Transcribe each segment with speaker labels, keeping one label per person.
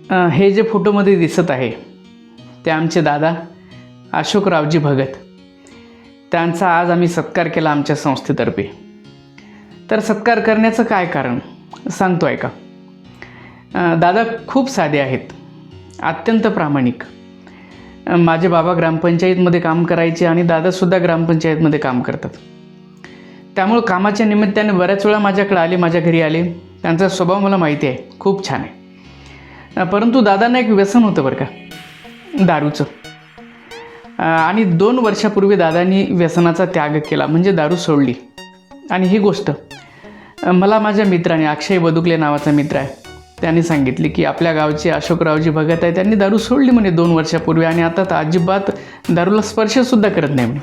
Speaker 1: हे जे फोटोमध्ये दिसत आहे ते आमचे दादा अशोकरावजी भगत. त्यांचा आज आम्ही सत्कार केला आमच्या संस्थेतर्फे. तर सत्कार करण्याचं काय कारण सांगतो आहे का. दादा खूप साधे आहेत, अत्यंत प्रामाणिक. माझे बाबा ग्रामपंचायतमध्ये काम करायचे आणि दादासुद्धा ग्रामपंचायतमध्ये काम करतात. त्यामुळं कामाच्या निमित्ताने बऱ्याच वेळा माझ्याकडे आले, माझ्या घरी आले. त्यांचा स्वभाव मला माहिती आहे, खूप छान आहे. परंतु दादांना एक व्यसन होतं बरं का, दारूचं. आणि 2 वर्षापूर्वी दादांनी व्यसनाचा त्याग केला, म्हणजे दारू सोडली. आणि ही गोष्ट मला माझ्या मित्राने, अक्षय बदुकले नावाचा मित्र आहे, त्यांनी सांगितली की आपल्या गावचे अशोकरावजी भगत आहे, त्यांनी दारू सोडली म्हणे 2 वर्षापूर्वी आणि आता तर अजिबात दारूला स्पर्शसुद्धा करत नाही म्हणे.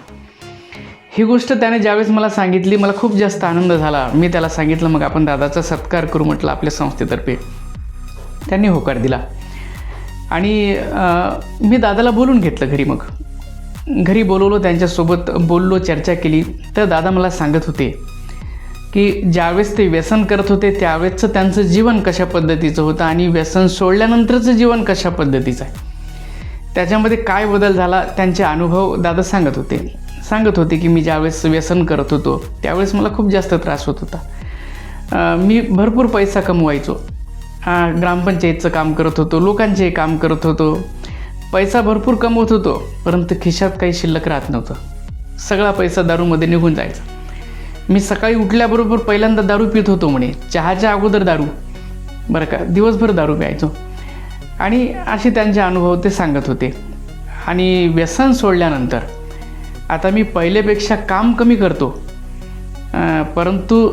Speaker 1: ही गोष्ट त्याने ज्यावेळेस मला सांगितली, मला खूप जास्त आनंद झाला. मी त्याला सांगितलं मग आपण दादाचा सत्कार करू म्हटलं आपल्या संस्थेतर्फे. त्यांनी होकार दिला आणि मी दादाला बोलून घेतलं घरी. मग घरी बोलवलं, त्यांच्यासोबत बोललो, चर्चा केली. तर दादा मला सांगत होते की ज्यावेळेस ते व्यसन करत होते त्यावेळेसचं त्यांचं जीवन कशा पद्धतीचं होतं आणि व्यसन सोडल्यानंतरचं जीवन कशा पद्धतीचं आहे, त्याच्यामध्ये काय बदल झाला, त्यांचे अनुभव दादा सांगत होते की मी ज्यावेळेस व्यसन करत होतो त्यावेळेस मला खूप जास्त त्रास होत होता. मी भरपूर पैसा कमवायचो, ग्रामपंचायतचं काम करत होतो, लोकांचे काम करत होतो, पैसा भरपूर कमवत होतो, परंतु खिशात काही शिल्लक राहत नव्हतं. सगळा पैसा दारूमध्ये निघून जायचा. मी सकाळी उठल्याबरोबर पहिल्यांदा दारू पित होतो म्हणे, चहाच्या अगोदर दारू, बरं का, दिवसभर दारू प्यायचो. आणि असे त्यांचे अनुभव ते सांगत होते. आणि व्यसन सोडल्यानंतर आता मी पहिलेपेक्षा काम कमी करतो, परंतु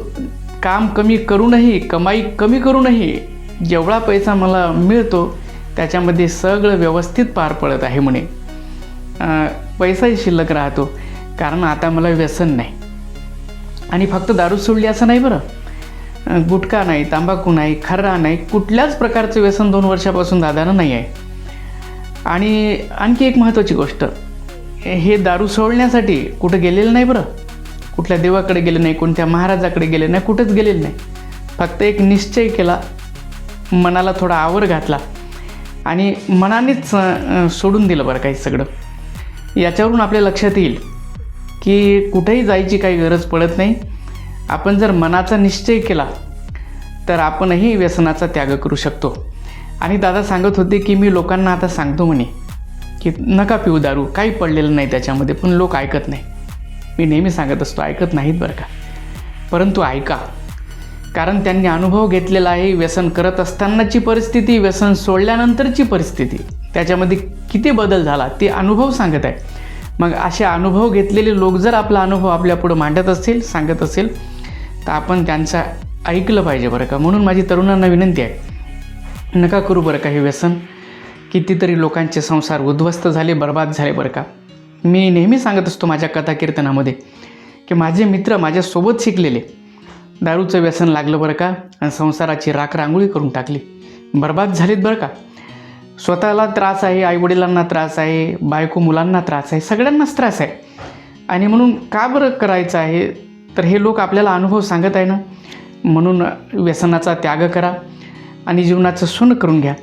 Speaker 1: काम कमी करूनही, कमाई कमी करूनही जेवढा पैसा मला मिळतो त्याच्यामध्ये सगळं व्यवस्थित पार पडत आहे म्हणे. पैसाही शिल्लक राहतो, कारण आता मला व्यसन नाही. आणि फक्त दारू सोडली असं नाही बरं, गुटखा नाही, तंबाखू नाही, खर्रा नाही, कुठल्याच प्रकारचं व्यसन 2 वर्षापासून दादांना नाही आहे. आणि आणखी एक महत्त्वाची गोष्ट, हे दारू सोडण्यासाठी कुठं गेलेलं नाही बरं, कुठल्या देवाकडे गेले नाही, कोणत्या महाराजाकडे गेले नाही, कुठंच गेलेलं नाही. फक्त एक निश्चय केला, मनाला थोडा आवर घातला आणि मनानेच सोडून दिलं बरं काही सगळं. याच्यावरून आपल्या लक्षात येईल की कुठेही जायची काही गरज पडत नाही. आपण जर मनाचा निश्चय केला तर आपणही व्यसनाचा त्याग करू शकतो. आणि दादा सांगत होते की मी लोकांना आता सांगतो म्हणे की नका पिऊ दारू, काही पडलेलं नाही त्याच्यामध्ये, पण लोक ऐकत नाही. मी नेहमी सांगत असतो, ऐकत नाहीत बरं का, परंतु ऐका, कारण त्यांनी अनुभव घेतलेला आहे. व्यसन करत असतानाची परिस्थिती, व्यसन सोडल्यानंतरची परिस्थिती, त्याच्यामध्ये किती बदल झाला ते अनुभव सांगत आहे. मग असे अनुभव घेतलेले लोक जर आपला अनुभव आपल्यापुढं मांडत असेल, सांगत असेल, तर आपण त्यांचं ऐकलं पाहिजे बरं का. म्हणून माझी तरुणांना विनंती आहे, नका करू बरं का हे व्यसन. कितीतरी लोकांचे संसार उद्ध्वस्त झाले, बर्बाद झाले बरं का. मी नेहमी सांगत असतो माझ्या कथा कीर्तनामध्ये की माझे मित्र माझ्यासोबत शिकलेले दारूचं व्यसन लागलं बरं का, आणि संसाराची राखरांगोळी करून टाकली, बर्बाद झालीत बरं का. स्वतःला त्रास आहे, आईवडिलांना त्रास आहे, बायको मुलांना त्रास आहे, सगळ्यांनाच त्रास आहे. आणि म्हणून का बरं करायचं आहे, तर हे लोक आपल्याला अनुभव सांगत आहे ना. म्हणून व्यसनाचा त्याग करा आणि जीवनाचं सोनं करून घ्या.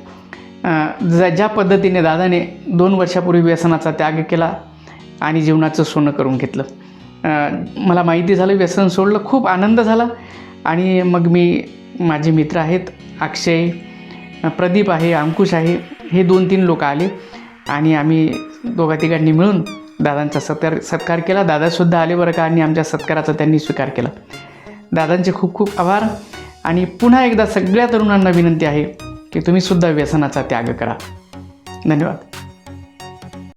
Speaker 1: ज्या पद्धतीने दादाने 2 वर्षापूर्वी व्यसनाचा त्याग केला आणि जीवनाचं सोनं करून घेतलं, मला माहिती झालं, व्यसन सोडलं, खूप आनंद झाला. आणि मग माझे मित्र आहेत, अक्षय, प्रदीप आहे, अंकुश आहे, हे 2-3 लोक आले आणि आम्ही 2-3 मिळून दादांचा सत्कार केला. दादासुद्धा आले बरं का, आणि आमच्या सत्काराचा त्यांनी स्वीकार केला. दादांचे खूप खूप आभार. आणि पुन्हा एकदा सगळ्या तरुणांना विनंती आहे की तुम्हीसुद्धा व्यसनाचा त्याग करा. धन्यवाद.